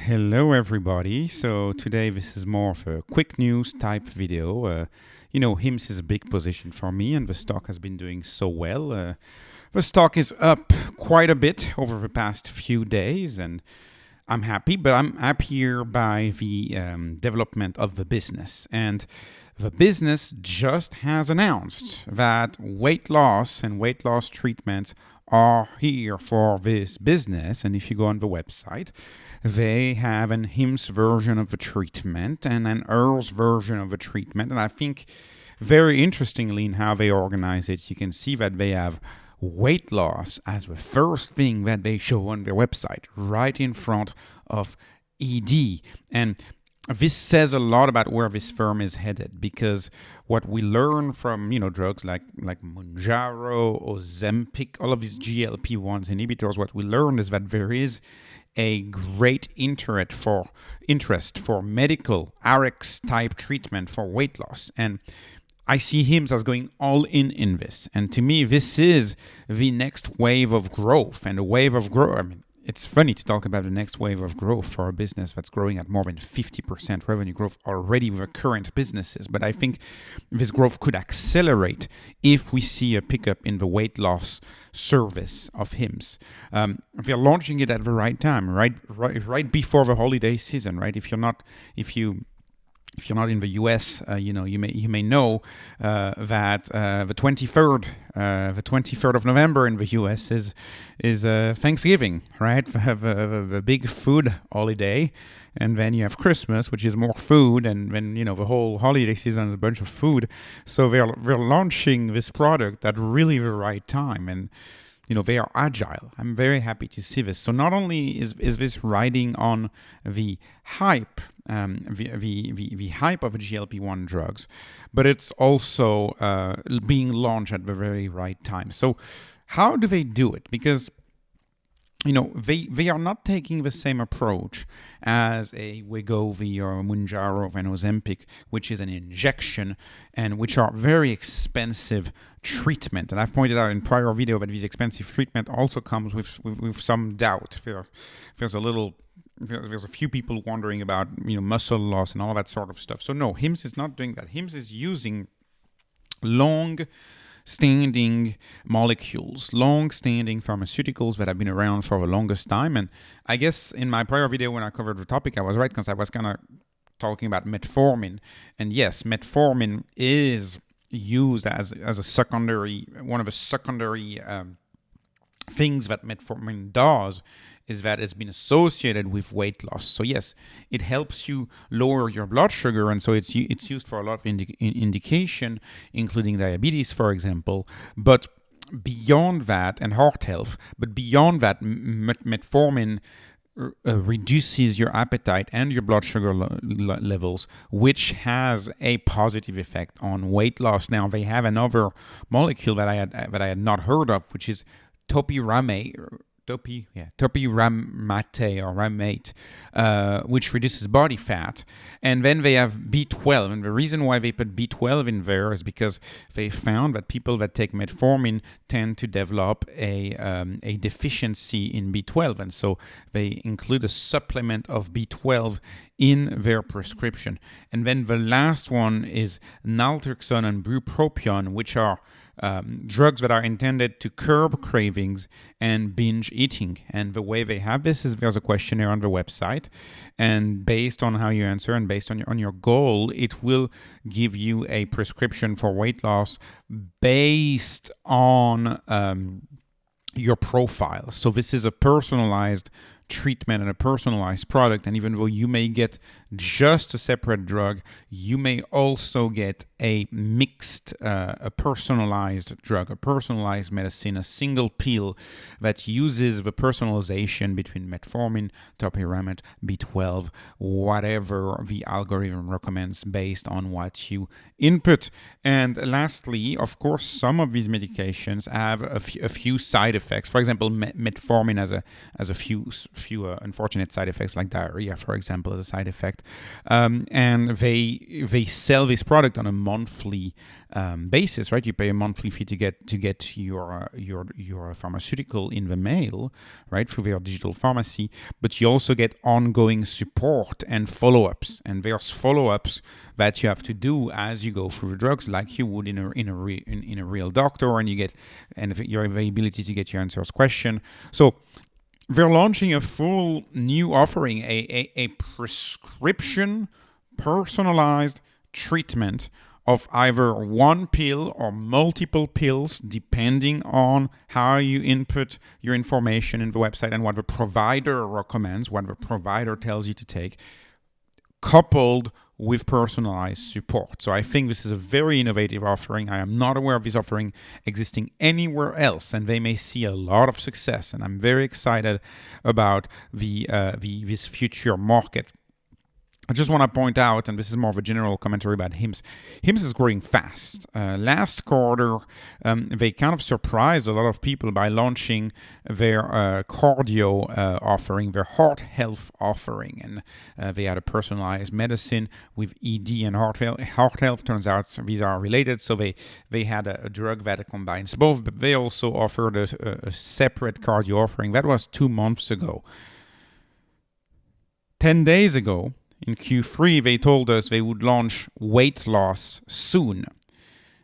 Hello everybody. So today this is more of a quick news type video. HIMS is a big position for me and the stock has been doing so well. The stock is up quite a bit over the past few days and I'm happy, but I'm happier by the development of the business. And the business just has announced that weight loss and weight loss treatments are here for this business. And if you go on the website, they have an HIMS version of the treatment and an ERS version of the treatment. And I think very interestingly in how they organize it, you can see that they have weight loss as the first thing that they show on their website, right in front of ED. And this says a lot about where this firm is headed, because what we learn from drugs like Mounjaro, Ozempic, all of these GLP-1s inhibitors, what we learn is that there is a great interest for medical RX type treatment for weight loss. And I see HIMS as going all in this. And to me, this is the next wave of growth. And a wave of growth, it's funny to talk about the next wave of growth for a business that's growing at more than 50% revenue growth already with the current businesses. But I think this growth could accelerate if we see a pickup in the weight loss service of HIMS. They're launching it at the right time, right before the holiday season, right? If you're not in the U.S., you may know that the 23rd of November in the U.S. is Thanksgiving, right? We have the big food holiday, and then you have Christmas, which is more food, and then the whole holiday season is a bunch of food. So we're launching this product at really the right time, and they are agile. I'm very happy to see this. So not only is this riding on the hype, the hype of GLP-1 drugs, but it's also being launched at the very right time. So how do they do it? Because they are not taking the same approach as a Wegovy or a Mounjaro or an Ozempic, which is an injection and which are very expensive treatment. And I've pointed out in prior video that these expensive treatment also comes with some doubt. There's a few people wondering about muscle loss and all that sort of stuff. So no, HIMS is not doing that. HIMS is using long-standing molecules, long-standing pharmaceuticals that have been around for the longest time. And I guess in my prior video when I covered the topic, I was right, because I was kind of talking about metformin. And yes, metformin is used as a secondary, one of the secondary things that metformin does is that it's been associated with weight loss. So yes, it helps you lower your blood sugar, and so it's used for a lot of indication, including diabetes, for example. But beyond that, and heart health, but beyond that, metformin reduces your appetite and your blood sugar levels, which has a positive effect on weight loss. Now they have another molecule that I had not heard of, which is topiramate, which reduces body fat. And then they have B12. And the reason why they put B12 in there is because they found that people that take metformin tend to develop a deficiency in B12. And so they include a supplement of B12 in their prescription. And then the last one is naltrexone and bupropion, which are drugs that are intended to curb cravings and binge eating. And the way they have this is there's a questionnaire on the website, and based on how you answer and based on your goal, it will give you a prescription for weight loss based on your profile. So this is a personalized treatment and a personalized product, and even though you may get just a separate drug, you may also get a mixed, a personalized drug, a personalized medicine, a single pill that uses the personalization between metformin, topiramate, B12, whatever the algorithm recommends based on what you input. And lastly, of course, some of these medications have a few side effects. For example, metformin has a few few unfortunate side effects like diarrhea, for example, as a side effect. And they sell this product on a monthly basis, right? You pay a monthly fee to get your pharmaceutical in the mail, right, through their digital pharmacy. But you also get ongoing support and follow-ups, and there's follow-ups that you have to do as you go through the drugs, like you would in a real doctor, and your availability to get your answers question. So they're launching a full new offering, a prescription personalized treatment of either one pill or multiple pills, depending on how you input your information in the website and what the provider recommends, what the provider tells you to take, coupled with personalized support. So I think this is a very innovative offering. I am not aware of this offering existing anywhere else, and they may see a lot of success. And I'm very excited about this future market. I just want to point out, and this is more of a general commentary about HIMSS. HIMSS is growing fast. Last quarter, they kind of surprised a lot of people by launching their cardio offering, their heart health offering. And they had a personalized medicine with ED and heart health. Turns out these are related, so they had a drug that combines both, but they also offered a separate cardio offering. That was 2 months ago. 10 days ago, in Q3, they told us they would launch weight loss soon.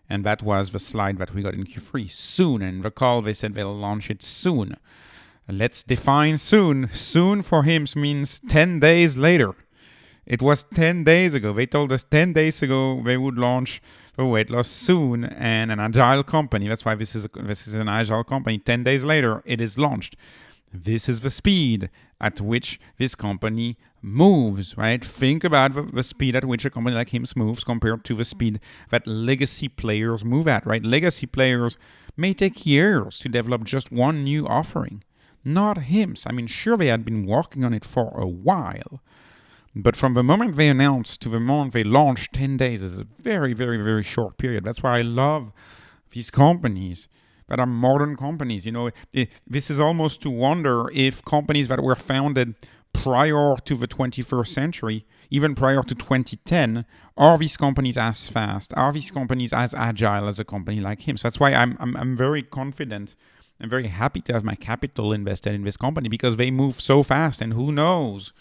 And that was the slide that we got in Q3, soon. And recall, they said they'll launch it soon. Let's define soon. Soon for HIMSS means 10 days later. It was 10 days ago. They told us 10 days ago they would launch the weight loss soon, and an agile company. That's why this is an agile company. 10 days later, it is launched. This is the speed at which this company moves, right? Think about the speed at which a company like HIMSS moves compared to the speed that legacy players move at, right? Legacy players may take years to develop just one new offering. Not HIMSS. I mean, sure, they had been working on it for a while, but from the moment they announced to the moment they launched, 10 days is a very, very, very short period. That's why I love these companies that are modern companies. You know, this is almost to wonder if companies that were founded prior to the 21st century, even prior to 2010, are these companies as fast? Are these companies as agile as a company like HIMSS? So that's why I'm very confident and very happy to have my capital invested in this company, because they move so fast, and who knows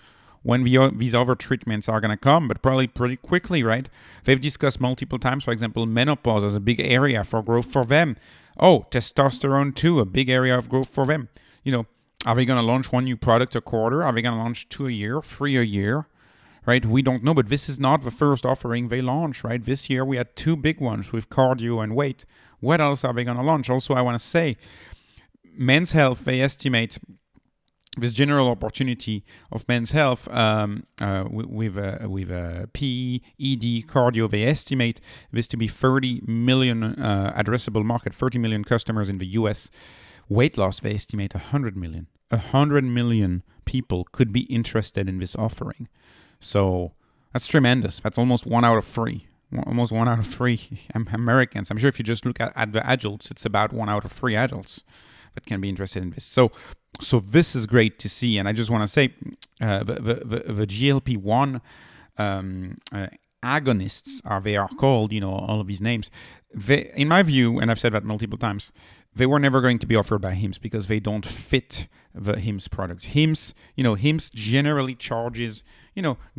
when these other treatments are going to come, but probably pretty quickly, right? They've discussed multiple times, for example, menopause as a big area for growth for them. Oh, testosterone too, a big area of growth for them. You know, are they going to launch one new product a quarter? Are they going to launch 2 a year, 3 a year? Right? We don't know, but this is not the first offering they launch, right? This year we had 2 big ones with cardio and weight. What else are they going to launch? Also, I want to say, men's health, they estimate this general opportunity of men's health with PE, ED, cardio, they estimate this to be 30 million addressable market, 30 million customers in the US. Weight loss, they estimate 100 million. 100 million people could be interested in this offering. So that's tremendous. That's almost 1 out of 3. Almost 1 out of 3 Americans. I'm sure if you just look at the adults, it's about 1 out of 3 adults that can be interested in this. So this is great to see. And I just want to say the GLP-1 agonists, they are called, you know, all of these names. They, in my view, and I've said that multiple times, they were never going to be offered by HIMSS because they don't fit the HIMSS product. HIMSS generally charges,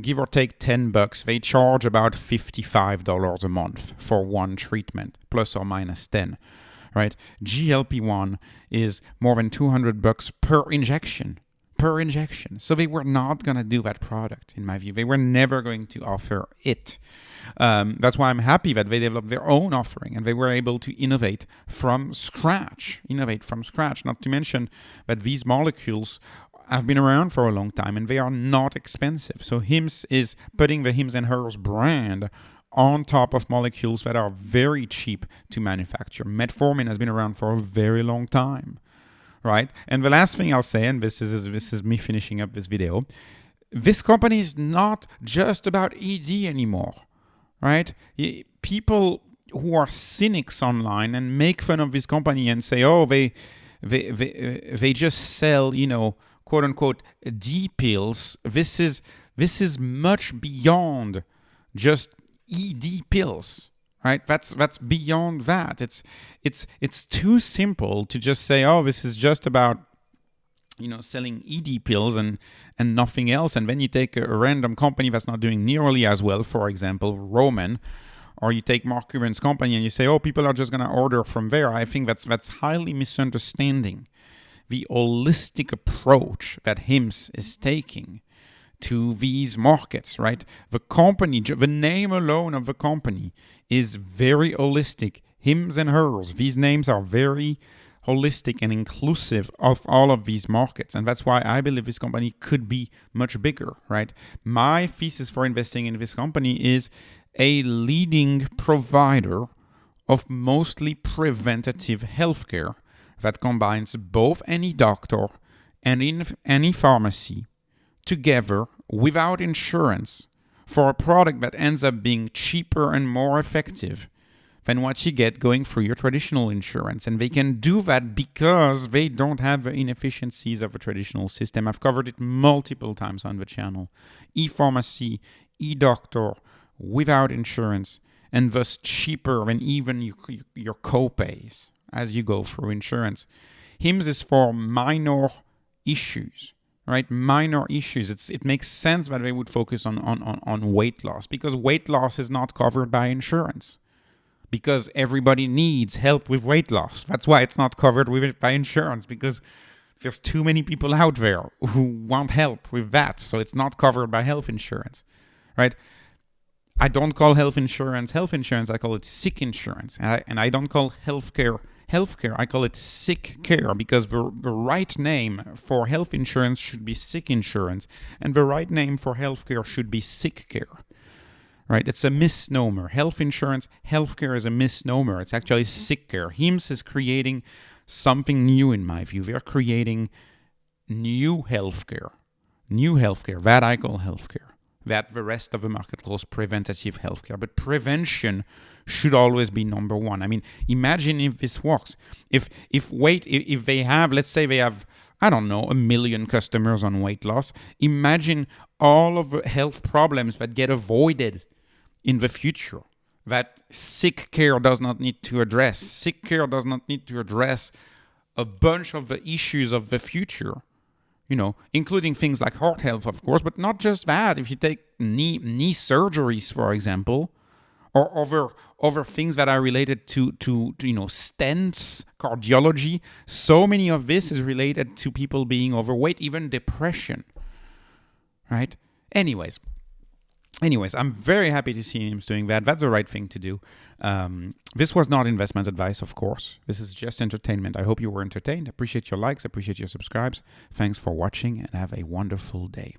give or take $10. They charge about $55 a month for one treatment, plus or minus 10. Right? GLP-1 is more than $200 per injection. So they were not going to do that product, in my view. They were never going to offer it. That's why I'm happy that they developed their own offering and they were able to innovate from scratch. Not to mention that these molecules have been around for a long time and they are not expensive. So HIMSS is putting the Hims and Hers brand on top of molecules that are very cheap to manufacture. Metformin has been around for a very long time, right? And the last thing I'll say, and this is me finishing up this video, this company is not just about ED anymore, right? People who are cynics online and make fun of this company and say, oh, they just sell, quote unquote D pills, this is much beyond just ED pills, right? That's beyond that. It's too simple to just say, oh, this is just about selling ED pills and nothing else. And then you take a random company that's not doing nearly as well, for example, Roman, or you take Mark Cuban's company and you say, oh, people are just going to order from there. I think that's highly misunderstanding the holistic approach that HIMSS is taking to these markets, right? The company, the name alone of the company is very holistic. Hims and hers, these names are very holistic and inclusive of all of these markets. And that's why I believe this company could be much bigger, right? My thesis for investing in this company is a leading provider of mostly preventative healthcare that combines both any doctor and in any pharmacy together without insurance for a product that ends up being cheaper and more effective than what you get going through your traditional insurance. And they can do that because they don't have the inefficiencies of a traditional system. I've covered it multiple times on the channel. E-pharmacy, e-doctor, without insurance, and thus cheaper than even your co-pays as you go through insurance. HIMSS is for minor issues, right? Minor issues. It makes sense that they would focus on weight loss, because weight loss is not covered by insurance. Because everybody needs help with weight loss. That's why it's not covered by insurance, because there's too many people out there who want help with that. So it's not covered by health insurance, right? I don't call health insurance, I call it sick insurance. And I don't call healthcare, I call it sick care, because the right name for health insurance should be sick insurance, and the right name for healthcare should be sick care. Right? It's a misnomer. Health insurance, healthcare is a misnomer. It's actually sick care. HIMSS is creating something new in my view. They're creating new healthcare. That I call healthcare. That the rest of the market calls preventative healthcare. But prevention should always be number one. I mean, imagine if this works. If they have, let's say they have, I don't know, 1 million customers on weight loss. Imagine all of the health problems that get avoided in the future, that sick care does not need to address. Sick care does not need to address a bunch of the issues of the future, including things like heart health, of course, but not just that. If you take knee surgeries, for example, or other things that are related to stents, cardiology, so many of this is related to people being overweight, even depression, right? Anyways, I'm very happy to see him doing that. That's the right thing to do. This was not investment advice, of course. This is just entertainment. I hope you were entertained. Appreciate your likes. Appreciate your subscribes. Thanks for watching, and have a wonderful day.